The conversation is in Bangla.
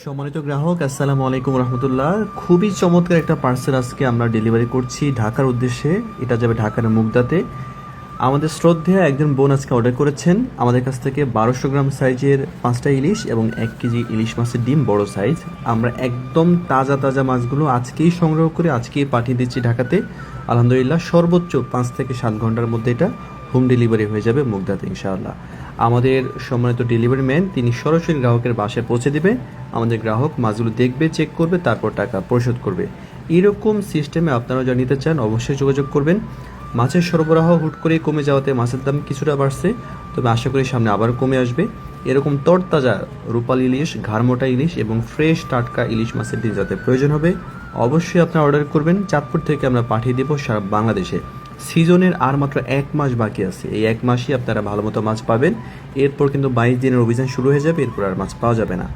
সম্মানিত গ্রাহক, আসসালামু আলাইকুম রহমতুল্লাহ। খুবই চমৎকার একটা পার্সেল আজকে আমরা ডেলিভারি করছি ঢাকার উদ্দেশ্যে। এটা যাবে ঢাকার মুগদাতে। আমাদের শ্রদ্ধেয় একজন বোন আজকে অর্ডার করেছেন আমাদের কাছ থেকে 1200 গ্রাম সাইজের 5টা ইলিশ এবং 1 কেজি ইলিশ মাছের ডিম বড় সাইজ। আমরা একদম তাজা তাজা মাছগুলো আজকেই সংগ্রহ করে আজকেই পাঠিয়ে দিচ্ছি ঢাকাতে। আলহামদুলিল্লাহ সর্বোচ্চ 5 থেকে 7 ঘন্টার মধ্যে এটা হোম ডেলিভারি হয়ে যাবে মুগদাতে ইনশাআল্লাহ। আমাদের সম্মানিত ডেলিভারি ম্যান তিনি সরাসরি গ্রাহকের বাসায় পৌঁছে দেবে। আমাদের গ্রাহক মাছগুলো দেখবে, চেক করবে, তারপর টাকা পরিশোধ করবে। এরকম সিস্টেমে আপনারা যা নিতে চান অবশ্যই যোগাযোগ করবেন। মাছের সরবরাহ হুট করেই কমে যাওয়াতে মাছের দাম কিছুটা বাড়ছে, তবে আশা করি সামনে আবার কমে আসবে। এরকম তরতাজা রূপালী ইলিশ, ঘাড়মোটা ইলিশ এবং ফ্রেশ টাটকা ইলিশ মাছের ডিম যাতে প্রয়োজন হবে অবশ্যই আপনারা অর্ডার করবেন। চাঁদপুর থেকে আমরা পাঠিয়ে দেবো সারা বাংলাদেশে। সিজনের আর মাত্র 1 মাস বাকি আছে, এই 1 মাসই আপনারা ভালো মতো মাছ পাবেন। এরপর কিন্তু 22 দিনের অভিযান শুরু হয়ে যাবে, এরপর আর মাছ পাওয়া যাবে না।